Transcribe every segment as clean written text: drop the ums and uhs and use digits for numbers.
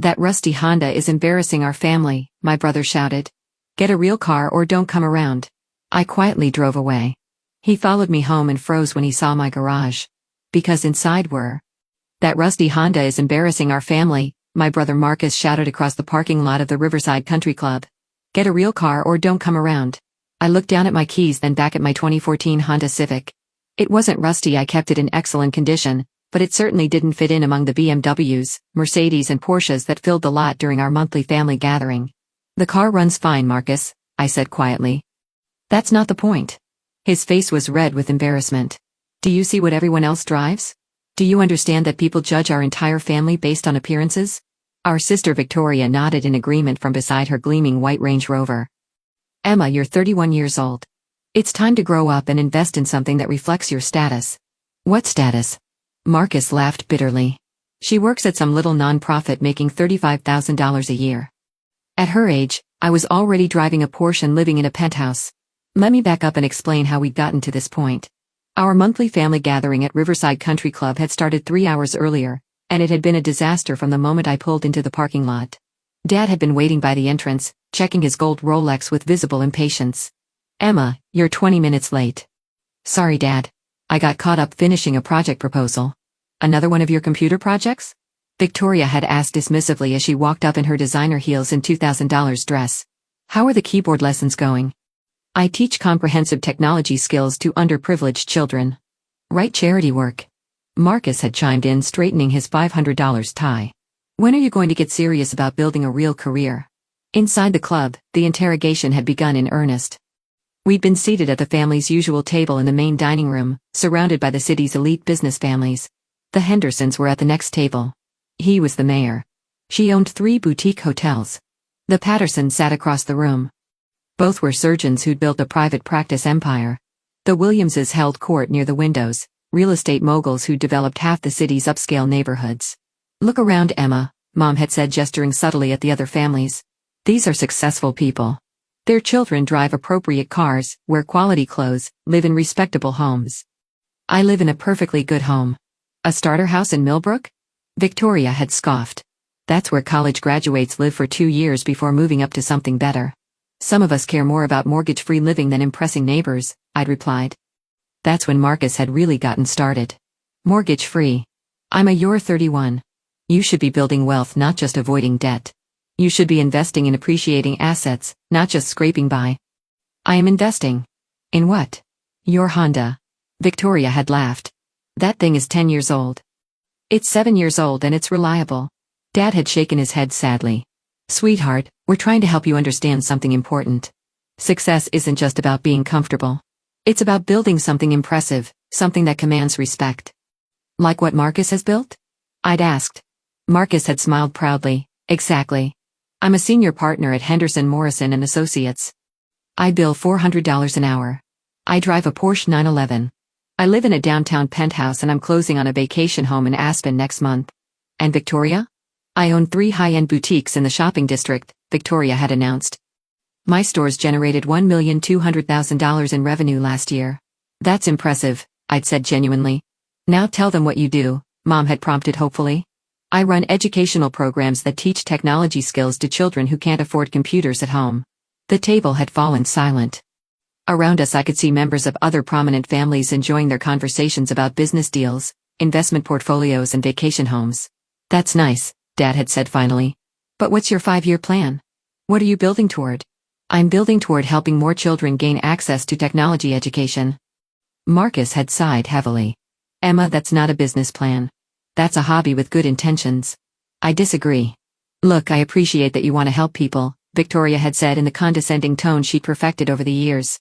That rusty Honda is embarrassing our family, my brother shouted. Get a real car or don't come around. I quietly drove away. He followed me home and froze when he saw my garage. Because inside were. That rusty Honda is embarrassing our family, my brother Marcus shouted across the parking lot of the Riverside Country Club. Get a real car or don't come around. I looked down at my keys then back at my 2014 Honda Civic. It wasn't rusty, I kept it in excellent condition, but it certainly didn't fit in among the BMWs, Mercedes and Porsches that filled the lot during our monthly family gathering. The car runs fine, Marcus, I said quietly. That's not the point. His face was red with embarrassment. Do you see what everyone else drives? Do you understand that people judge our entire family based on appearances? Our sister Victoria nodded in agreement from beside her gleaming white Range Rover. Emma, you're 31 years old. It's time to grow up and invest in something that reflects your status. What status? Marcus laughed bitterly. She works at some little non-profit making $35,000 a year. At her age, I was already driving a Porsche and living in a penthouse. Let me back up and explain how we'd gotten to this point. Our monthly family gathering at Riverside Country Club had started 3 hours earlier, and it had been a disaster from the moment I pulled into the parking lot. Dad had been waiting by the entrance, checking his gold Rolex with visible impatience. Emma, you're 20 minutes late. Sorry, Dad. I got caught up finishing a project proposal. Another one of your computer projects? Victoria had asked dismissively as she walked up in her designer heels and $2,000 dress. How are the keyboard lessons going? I teach comprehensive technology skills to underprivileged children. Right, charity work. Marcus had chimed in, straightening his $500 tie. When are you going to get serious about building a real career? Inside the club, the interrogation had begun in earnest. We'd been seated at the family's usual table in the main dining room, surrounded by the city's elite business families. The Hendersons were at the next table. He was the mayor. She owned 3 boutique hotels. The Pattersons sat across the room. Both were surgeons who'd built a private practice empire. The Williamses held court near the windows, real estate moguls who'd developed half the city's upscale neighborhoods. Look around, Emma, Mom had said, gesturing subtly at the other families. These are successful people. Their children drive appropriate cars, wear quality clothes, live in respectable homes. I live in a perfectly good home. A starter house in Millbrook? Victoria had scoffed. That's where college graduates live for 2 years before moving up to something better. Some of us care more about mortgage-free living than impressing neighbors, I'd replied. That's when Marcus had really gotten started. Mortgage-free. You're 31. You should be building wealth, not just avoiding debt. You should be investing in appreciating assets, not just scraping by. I am investing. In what? Your Honda. Victoria had laughed. That thing is 10 years old. It's 7 years old and it's reliable. Dad had shaken his head sadly. Sweetheart, we're trying to help you understand something important. Success isn't just about being comfortable. It's about building something impressive, something that commands respect. Like what Marcus has built? I'd asked. Marcus had smiled proudly. Exactly. I'm a senior partner at Henderson Morrison and Associates. I bill $400 an hour. I drive a Porsche 911. I live in a downtown penthouse and I'm closing on a vacation home in Aspen next month. And Victoria? I own 3 high-end boutiques in the shopping district, Victoria had announced. My stores generated $1,200,000 in revenue last year. That's impressive, I'd said genuinely. Now tell them what you do, Mom had prompted hopefully. I run educational programs that teach technology skills to children who can't afford computers at home. The table had fallen silent. Around us I could see members of other prominent families enjoying their conversations about business deals, investment portfolios and vacation homes. That's nice, Dad had said finally. But what's your 5-year plan? What are you building toward? I'm building toward helping more children gain access to technology education. Marcus had sighed heavily. Emma, that's not a business plan. That's a hobby with good intentions. I disagree. Look, I appreciate that you want to help people, Victoria had said in the condescending tone she'd perfected over the years.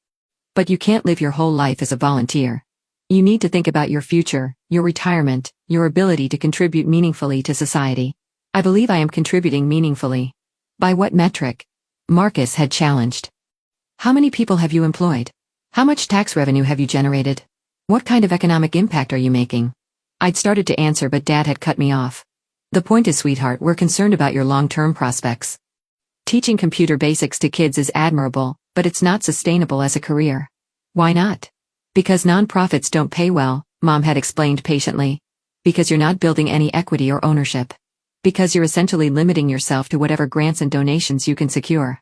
But you can't live your whole life as a volunteer. You need to think about your future, your retirement, your ability to contribute meaningfully to society. I believe I am contributing meaningfully. By what metric? Marcus had challenged. How many people have you employed? How much tax revenue have you generated? What kind of economic impact are you making? I'd started to answer but Dad had cut me off. The point is, sweetheart, we're concerned about your long-term prospects. Teaching computer basics to kids is admirable, but it's not sustainable as a career. Why not? Because nonprofits don't pay well, Mom had explained patiently. Because you're not building any equity or ownership. Because you're essentially limiting yourself to whatever grants and donations you can secure.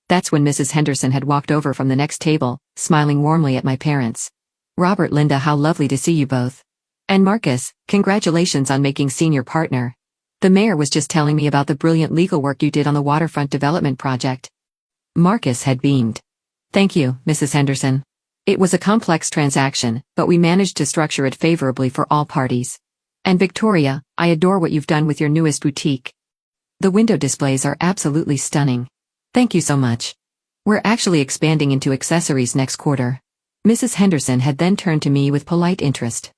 That's when Mrs. Henderson had walked over from the next table, smiling warmly at my parents. Robert, Linda, how lovely to see you both. And Marcus, congratulations on making senior partner. The mayor was just telling me about the brilliant legal work you did on the waterfront development project. Marcus had beamed. Thank you, Mrs. Henderson. It was a complex transaction, but we managed to structure it favorably for all parties. And Victoria, I adore what you've done with your newest boutique. The window displays are absolutely stunning. Thank you so much. We're actually expanding into accessories next quarter. Mrs. Henderson had then turned to me with polite interest.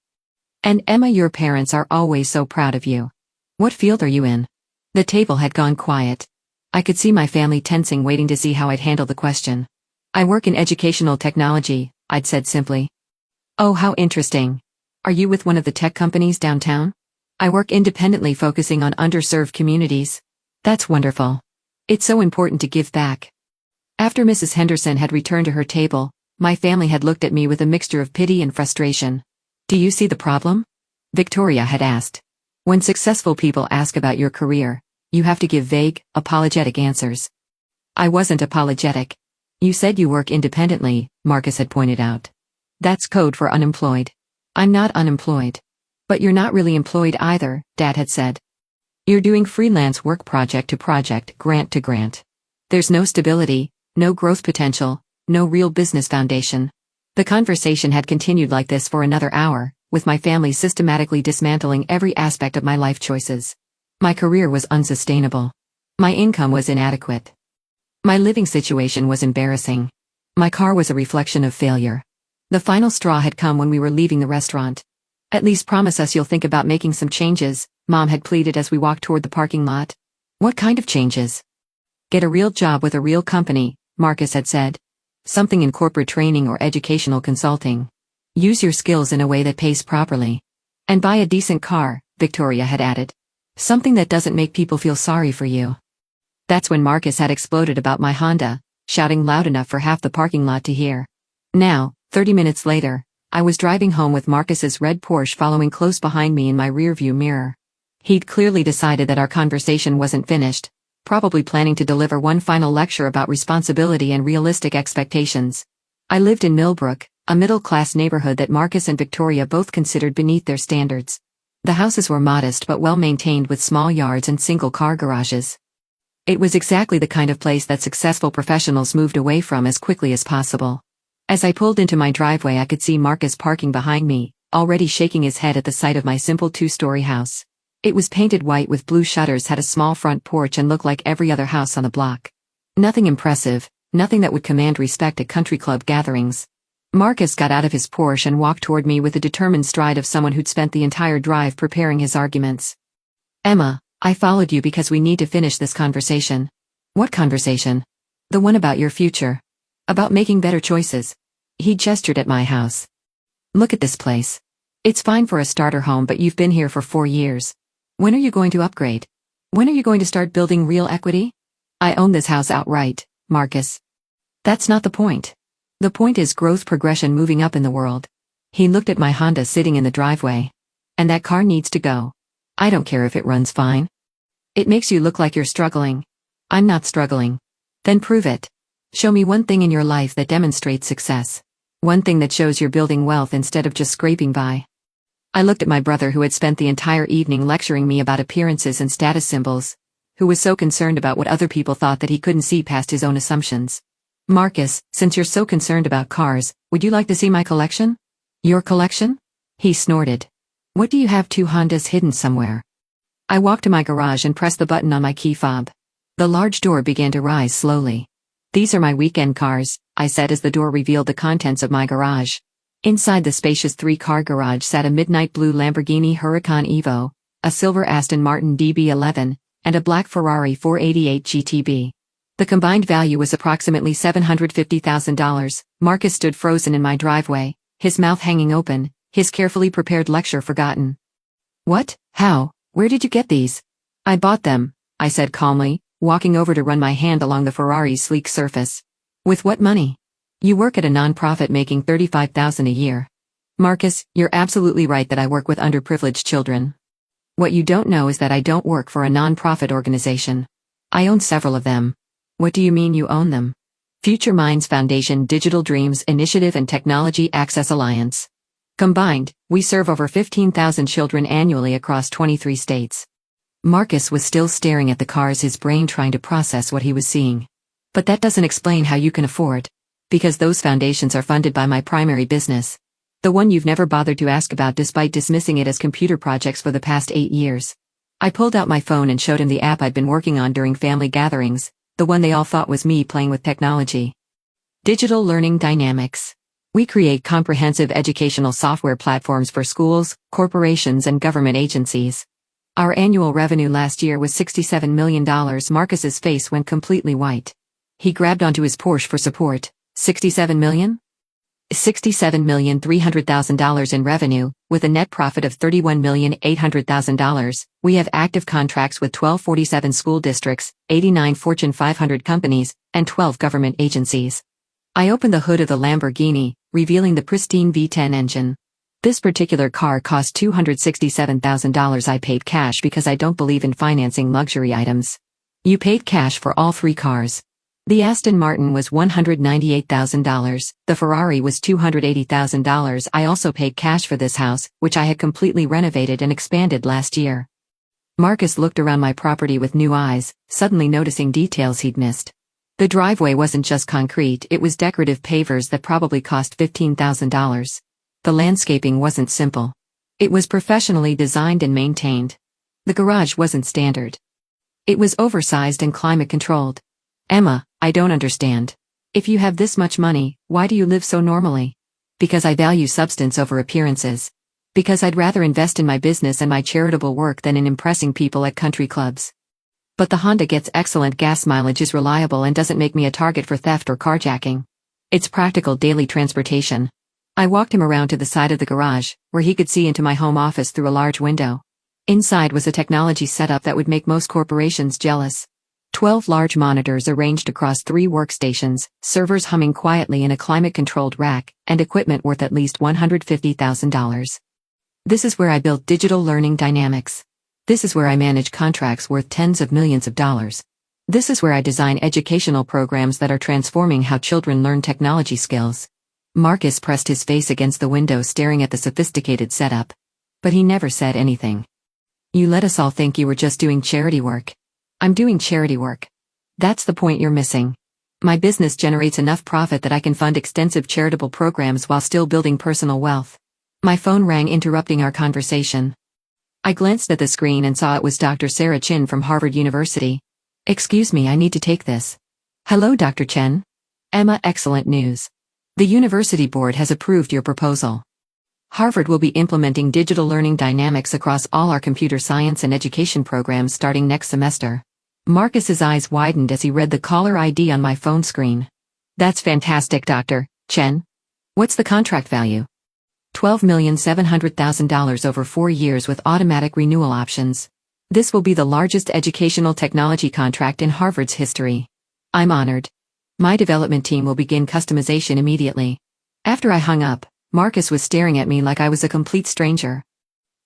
And Emma, your parents are always so proud of you. What field are you in? The table had gone quiet. I could see my family tensing, waiting to see how I'd handle the question. I work in educational technology, I'd said simply. Oh, how interesting. Are you with one of the tech companies downtown? I work independently, focusing on underserved communities. That's wonderful. It's so important to give back. After Mrs. Henderson had returned to her table, my family had looked at me with a mixture of pity and frustration. Do you see the problem? Victoria had asked. When successful people ask about your career, you have to give vague, apologetic answers. I wasn't apologetic. You said you work independently, Marcus had pointed out. That's code for unemployed. I'm not unemployed. But you're not really employed either, Dad had said. You're doing freelance work, project to project, grant to grant. There's no stability, no growth potential, no real business foundation. The conversation had continued like this for another hour, with my family systematically dismantling every aspect of my life choices. My career was unsustainable. My income was inadequate. My living situation was embarrassing. My car was a reflection of failure. The final straw had come when we were leaving the restaurant. At least promise us you'll think about making some changes, Mom had pleaded as we walked toward the parking lot. What kind of changes? Get a real job with a real company, Marcus had said. Something in corporate training or educational consulting. Use your skills in a way that pays properly. And buy a decent car, Victoria had added. Something that doesn't make people feel sorry for you. That's when Marcus had exploded about my Honda, shouting loud enough for half the parking lot to hear. Now, 30 minutes later, I was driving home with Marcus's red Porsche following close behind me in my rearview mirror. He'd clearly decided that our conversation wasn't finished, probably planning to deliver one final lecture about responsibility and realistic expectations. I lived in Millbrook, a middle-class neighborhood that Marcus and Victoria both considered beneath their standards. The houses were modest but well-maintained with small yards and single-car garages. It was exactly the kind of place that successful professionals moved away from as quickly as possible. As I pulled into my driveway, I could see Marcus parking behind me, already shaking his head at the sight of my simple two-story house. It was painted white with blue shutters, had a small front porch, and looked like every other house on the block. Nothing impressive, nothing that would command respect at country club gatherings. Marcus got out of his Porsche and walked toward me with the determined stride of someone who'd spent the entire drive preparing his arguments. Emma, I followed you because we need to finish this conversation. What conversation? The one about your future. About making better choices. He gestured at my house. Look at this place. It's fine for a starter home, but you've been here for 4 years. When are you going to upgrade? When are you going to start building real equity? I own this house outright, Marcus. That's not the point. The point is growth, progression, moving up in the world. He looked at my Honda sitting in the driveway. And that car needs to go. I don't care if it runs fine. It makes you look like you're struggling. I'm not struggling. Then prove it. Show me one thing in your life that demonstrates success. One thing that shows you're building wealth instead of just scraping by. I looked at my brother, who had spent the entire evening lecturing me about appearances and status symbols, who was so concerned about what other people thought that he couldn't see past his own assumptions. Marcus, since you're so concerned about cars, would you like to see my collection? Your collection? He snorted. What do you have, 2 Hondas hidden somewhere? I walked to my garage and pressed the button on my key fob. The large door began to rise slowly. These are my weekend cars, I said as the door revealed the contents of my garage. Inside the spacious 3-car garage sat a midnight blue Lamborghini Huracan Evo, a silver Aston Martin DB11, and a black Ferrari 488 GTB. The combined value was approximately $750,000. Marcus stood frozen in my driveway, his mouth hanging open, his carefully prepared lecture forgotten. What? How? Where did you get these? I bought them, I said calmly, walking over to run my hand along the Ferrari's sleek surface. With what money? You work at a non-profit making $35,000 a year. Marcus, you're absolutely right that I work with underprivileged children. What you don't know is that I don't work for a non-profit organization. I own several of them. What do you mean you own them? Future Minds Foundation, Digital Dreams Initiative, and Technology Access Alliance. Combined, we serve over 15,000 children annually across 23 states. Marcus was still staring at the cars, his brain trying to process what he was seeing. But that doesn't explain how you can afford. Because those foundations are funded by my primary business. The one you've never bothered to ask about despite dismissing it as computer projects for the past 8 years. I pulled out my phone and showed him the app I'd been working on during family gatherings, the one they all thought was me playing with technology. Digital Learning Dynamics. We create comprehensive educational software platforms for schools, corporations, and government agencies. Our annual revenue last year was $67 million. Marcus's face went completely white. He grabbed onto his Porsche for support. 67 million? $67,300,000 in revenue, with a net profit of $31,800,000. We have active contracts with 1247 school districts, 89 Fortune 500 companies, and 12 government agencies. I opened the hood of the Lamborghini, revealing the pristine V10 engine. This particular car cost $267,000. I paid cash because I don't believe in financing luxury items. You paid cash for all 3 cars. The Aston Martin was $198,000, the Ferrari was $280,000. I also paid cash for this house, which I had completely renovated and expanded last year. Marcus looked around my property with new eyes, suddenly noticing details he'd missed. The driveway wasn't just concrete, it was decorative pavers that probably cost $15,000. The landscaping wasn't simple. It was professionally designed and maintained. The garage wasn't standard. It was oversized and climate-controlled. Emma, I don't understand. If you have this much money, why do you live so normally? Because I value substance over appearances. Because I'd rather invest in my business and my charitable work than in impressing people at country clubs. But the Honda gets excellent gas mileage, is reliable, and doesn't make me a target for theft or carjacking. It's practical daily transportation. I walked him around to the side of the garage, where he could see into my home office through a large window. Inside was a technology setup that would make most corporations jealous. 12 large monitors arranged across 3 workstations, servers humming quietly in a climate-controlled rack, and equipment worth at least $150,000. This is where I built Digital Learning Dynamics. This is where I manage contracts worth tens of millions of dollars. This is where I design educational programs that are transforming how children learn technology skills. Marcus pressed his face against the window, staring at the sophisticated setup. But he never said anything. You let us all think you were just doing charity work. I'm doing charity work. That's the point you're missing. My business generates enough profit that I can fund extensive charitable programs while still building personal wealth. My phone rang, interrupting our conversation. I glanced at the screen and saw it was Dr. Sarah Chin from Harvard University. Excuse me, I need to take this. Hello, Dr. Chen. Emma, excellent news. The university board has approved your proposal. Harvard will be implementing digital learning dynamics across all our computer science and education programs starting next semester. Marcus's eyes widened as he read the caller ID on my phone screen. That's fantastic, Dr. Chen. What's the contract value? $12,700,000 over 4 years with automatic renewal options. This will be the largest educational technology contract in Harvard's history. I'm honored. My development team will begin customization immediately. After I hung up, Marcus was staring at me like I was a complete stranger.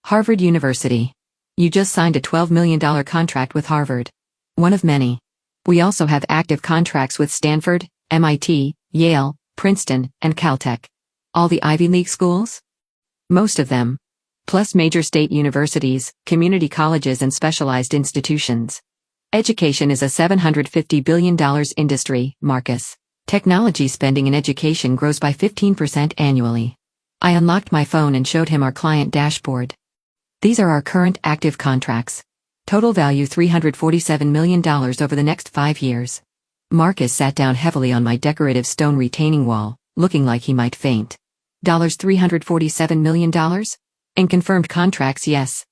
Harvard University. You just signed a $12 million contract with Harvard. One of many. We also have active contracts with Stanford, MIT, Yale, Princeton, and Caltech. All the Ivy League schools? Most of them. Plus major state universities, community colleges, and specialized institutions. Education is a $750 billion industry, Marcus. Technology spending in education grows by 15% annually. I unlocked my phone and showed him our client dashboard. These are our current active contracts. Total value $347 million over the next 5 years. Marcus sat down heavily on my decorative stone retaining wall, looking like he might faint. $347 million? In confirmed contracts, yes.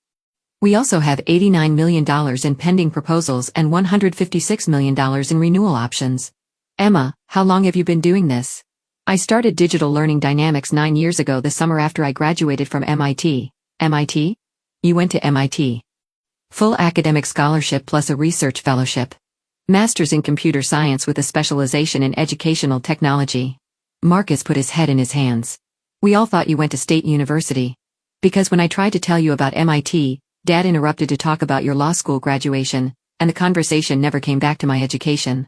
We also have $89 million in pending proposals and $156 million in renewal options. Emma, how long have you been doing this? I started Digital Learning Dynamics 9 years ago, the summer after I graduated from MIT. MIT? You went to MIT. Full academic scholarship plus a research fellowship. Master's in computer science with a specialization in educational technology. Marcus put his head in his hands. We all thought you went to State University. Because when I tried to tell you about MIT, Dad interrupted to talk about your law school graduation, and the conversation never came back to my education.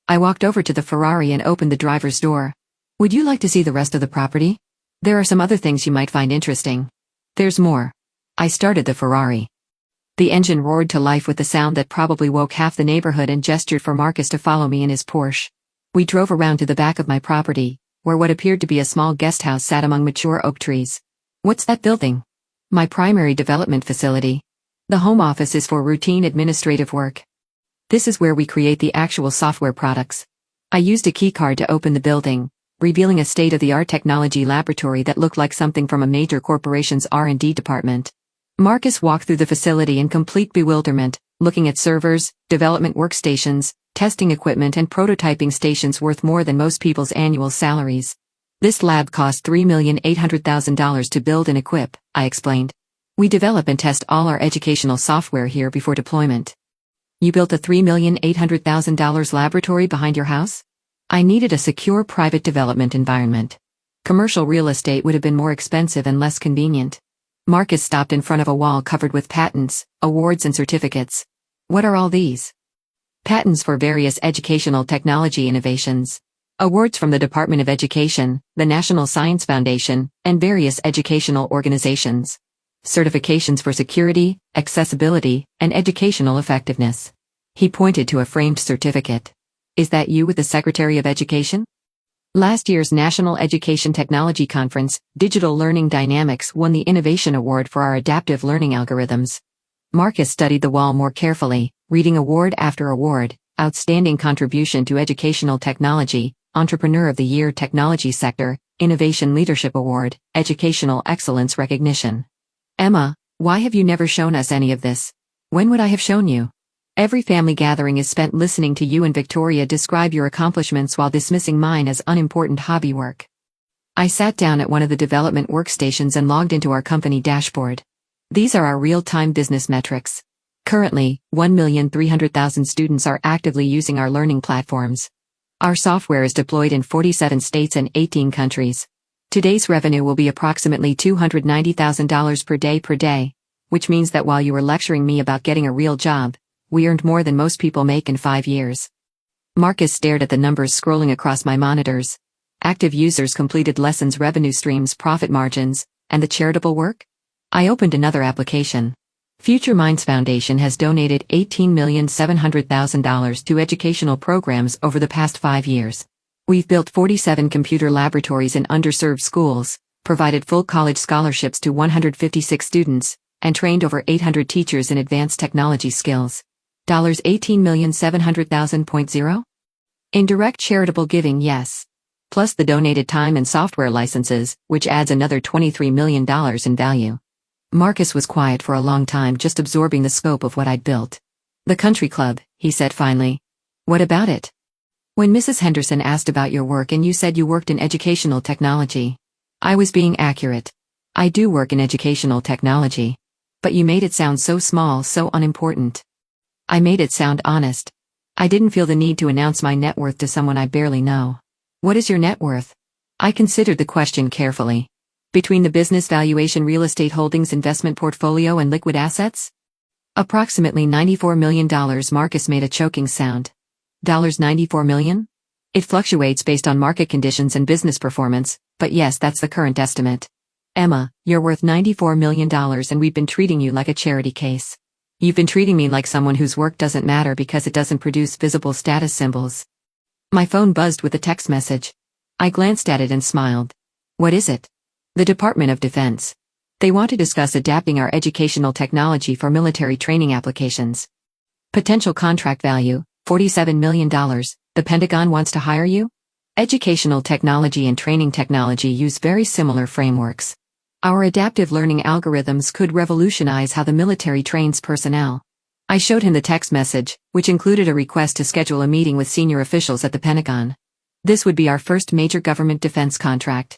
I walked over to the Ferrari and opened the driver's door. Would you like to see the rest of the property? There are some other things you might find interesting. There's more. I started the Ferrari. The engine roared to life with a sound that probably woke half the neighborhood and gestured for Marcus to follow me in his Porsche. We drove around to the back of my property, where what appeared to be a small guest house sat among mature oak trees. What's that building? My primary development facility. The home office is for routine administrative work. This is where we create the actual software products. I used a keycard to open the building, revealing a state-of-the-art technology laboratory that looked like something from a major corporation's R&D department. Marcus walked through the facility in complete bewilderment, looking at servers, development workstations, testing equipment and prototyping stations worth more than most people's annual salaries. This lab cost $3,800,000 to build and equip, I explained. We develop and test all our educational software here before deployment. You built a $3,800,000 laboratory behind your house? I needed a secure private development environment. Commercial real estate would have been more expensive and less convenient. Marcus stopped in front of a wall covered with patents, awards and certificates. What are all these? Patents for various educational technology innovations. Awards from the Department of Education, the National Science Foundation, and various educational organizations. Certifications for security, accessibility, and educational effectiveness. He pointed to a framed certificate. Is that you with the Secretary of Education? Last year's National Education Technology Conference, Digital Learning Dynamics won the Innovation Award for our adaptive learning algorithms. Marcus studied the wall more carefully, reading award after award: Outstanding Contribution to Educational Technology, Entrepreneur of the Year Technology Sector, Innovation Leadership Award, Educational Excellence Recognition. Emma, why have you never shown us any of this? When would I have shown you? Every family gathering is spent listening to you and Victoria describe your accomplishments while dismissing mine as unimportant hobby work. I sat down at one of the development workstations and logged into our company dashboard. These are our real-time business metrics. Currently, 1,300,000 students are actively using our learning platforms. Our software is deployed in 47 states and 18 countries. Today's revenue will be approximately $290,000 per day, which means that while you were lecturing me about getting a real job, we earned more than most people make in 5 years. Marcus stared at the numbers scrolling across my monitors. Active users, completed lessons, revenue streams, profit margins, and the charitable work? I opened another application. Future Minds Foundation has donated $18,700,000 to educational programs over the past 5 years. We've built 47 computer laboratories in underserved schools, provided full college scholarships to 156 students, and trained over 800 teachers in advanced technology skills. $18,700,000.0? In direct charitable giving, yes. Plus the donated time and software licenses, which adds another $23 million in value. Marcus was quiet for a long time, just absorbing the scope of what I'd built. The country club, he said finally. What about it? When Mrs. Henderson asked about your work and you said you worked in educational technology, I was being accurate. I do work in educational technology. But you made it sound so small, so unimportant. I made it sound honest. I didn't feel the need to announce my net worth to someone I barely know. What is your net worth? I considered the question carefully. Between the business valuation, real estate holdings, investment portfolio, and liquid assets? Approximately $94 million. Marcus made a choking sound. $94 million? It fluctuates based on market conditions and business performance, but yes, that's the current estimate. Emma, you're worth $94 million and we've been treating you like a charity case. You've been treating me like someone whose work doesn't matter because it doesn't produce visible status symbols. My phone buzzed with a text message. I glanced at it and smiled. What is it? The Department of Defense. They want to discuss adapting our educational technology for military training applications. Potential contract value, $47 million. The Pentagon wants to hire you? Educational technology and training technology use very similar frameworks. Our adaptive learning algorithms could revolutionize how the military trains personnel. I showed him the text message, which included a request to schedule a meeting with senior officials at the Pentagon. This would be our first major government defense contract.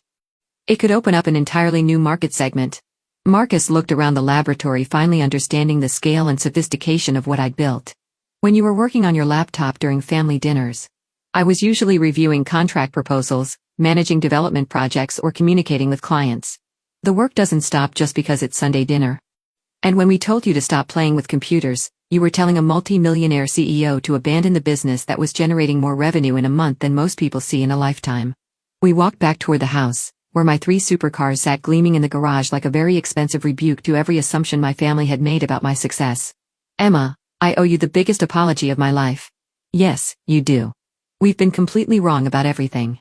It could open up an entirely new market segment. Marcus looked around the laboratory, finally understanding the scale and sophistication of what I'd built. When you were working on your laptop during family dinners, I was usually reviewing contract proposals, managing development projects, or communicating with clients. The work doesn't stop just because it's Sunday dinner. And when we told you to stop playing with computers, you were telling a multi-millionaire CEO to abandon the business that was generating more revenue in a month than most people see in a lifetime. We walked back toward the house, where my 3 supercars sat gleaming in the garage like a very expensive rebuke to every assumption my family had made about my success. Emma, I owe you the biggest apology of my life. Yes, you do. We've been completely wrong about everything.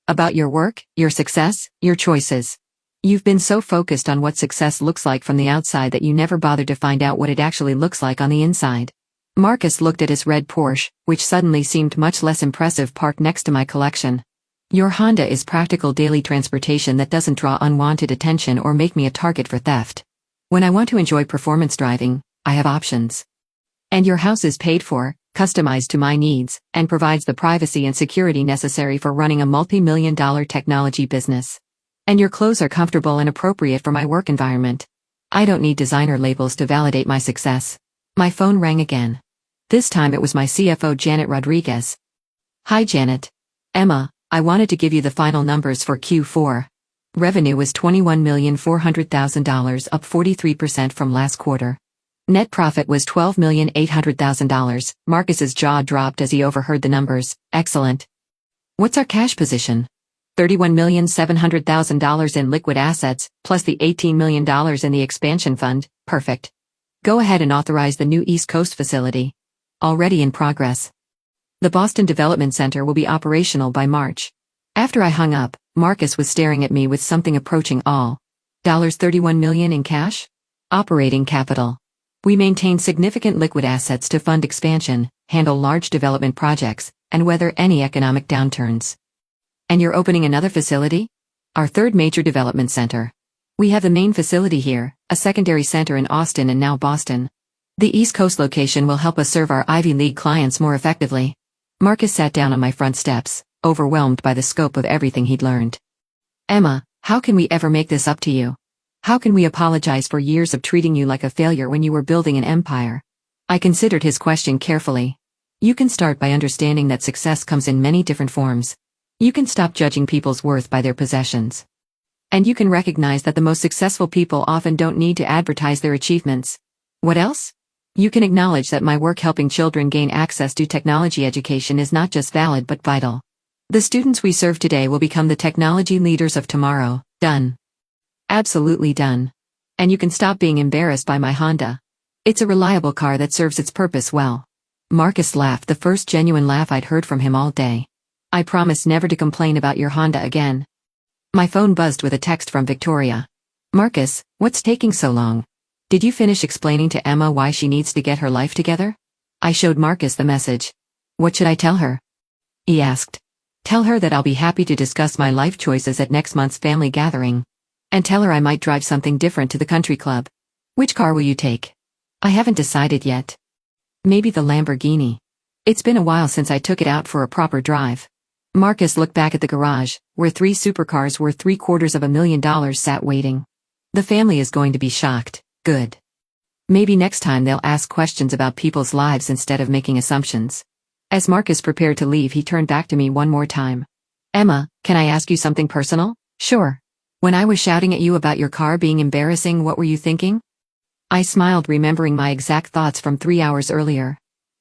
About your work, your success, your choices. You've been so focused on what success looks like from the outside that you never bothered to find out what it actually looks like on the inside. Marcus looked at his red Porsche, which suddenly seemed much less impressive parked next to my collection. Your Honda is practical daily transportation that doesn't draw unwanted attention or make me a target for theft. When I want to enjoy performance driving, I have options. And your house is paid for, customized to my needs, and provides the privacy and security necessary for running a multi-million-dollar technology business. And your clothes are comfortable and appropriate for my work environment. I don't need designer labels to validate my success. My phone rang again. This time it was my CFO Janet Rodriguez. Hi Janet. Emma, I wanted to give you the final numbers for Q4. Revenue was $21,400,000, up 43% from last quarter. Net profit was $12,800,000. Marcus's jaw dropped as he overheard the numbers. Excellent. What's our cash position? $31,700,000 in liquid assets, plus the $18 million in the expansion fund. Perfect. Go ahead and authorize the new East Coast facility. Already in progress. The Boston Development Center will be operational by March. After I hung up, Marcus was staring at me with something approaching all. $31 million in cash? Operating capital. We maintain significant liquid assets to fund expansion, handle large development projects, and weather any economic downturns. And you're opening another facility? Our third major development center. We have the main facility here, a secondary center in Austin and now Boston. The East Coast location will help us serve our Ivy League clients more effectively. Marcus sat down on my front steps, overwhelmed by the scope of everything he'd learned. Emma, how can we ever make this up to you? How can we apologize for years of treating you like a failure when you were building an empire? I considered his question carefully. You can start by understanding that success comes in many different forms. You can stop judging people's worth by their possessions. And you can recognize that the most successful people often don't need to advertise their achievements. What else? You can acknowledge that my work helping children gain access to technology education is not just valid but vital. The students we serve today will become the technology leaders of tomorrow. Done. Absolutely done. And you can stop being embarrassed by my Honda. It's a reliable car that serves its purpose well. Marcus laughed, the first genuine laugh I'd heard from him all day. I promise never to complain about your Honda again. My phone buzzed with a text from Victoria. Marcus, what's taking so long? Did you finish explaining to Emma why she needs to get her life together? I showed Marcus the message. What should I tell her? He asked. Tell her that I'll be happy to discuss my life choices at next month's family gathering. And tell her I might drive something different to the country club. Which car will you take? I haven't decided yet. Maybe the Lamborghini. It's been a while since I took it out for a proper drive. Marcus looked back at the garage, where 3 supercars worth $750,000 sat waiting. The family is going to be shocked. Good. Maybe next time they'll ask questions about people's lives instead of making assumptions. As Marcus prepared to leave, he turned back to me one more time. Emma, can I ask you something personal? Sure. When I was shouting at you about your car being embarrassing, what were you thinking? I smiled, remembering my exact thoughts from 3 hours earlier.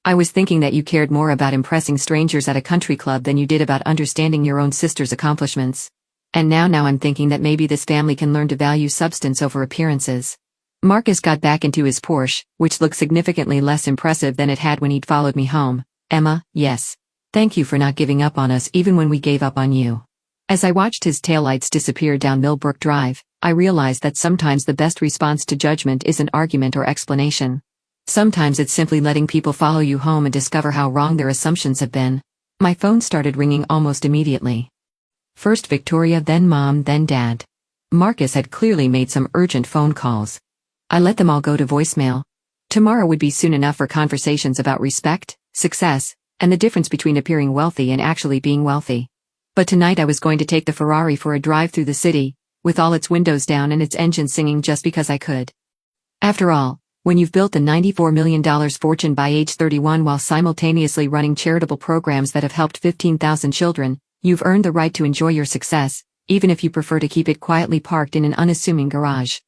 I was thinking that you cared more about impressing strangers at a country club than you did about understanding your own sister's accomplishments. And now I'm thinking that maybe this family can learn to value substance over appearances. Marcus got back into his Porsche, which looked significantly less impressive than it had when he'd followed me home. Emma, yes. Thank you for not giving up on us even when we gave up on you. As I watched his taillights disappear down Millbrook Drive, I realized that sometimes the best response to judgment isn't argument or explanation. Sometimes it's simply letting people follow you home and discover how wrong their assumptions have been. My phone started ringing almost immediately. First Victoria, then Mom, then Dad. Marcus had clearly made some urgent phone calls. I let them all go to voicemail. Tomorrow would be soon enough for conversations about respect, success, and the difference between appearing wealthy and actually being wealthy. But tonight I was going to take the Ferrari for a drive through the city, with all its windows down and its engine singing just because I could. After all, when you've built a $94 million fortune by age 31 while simultaneously running charitable programs that have helped 15,000 children, you've earned the right to enjoy your success, even if you prefer to keep it quietly parked in an unassuming garage.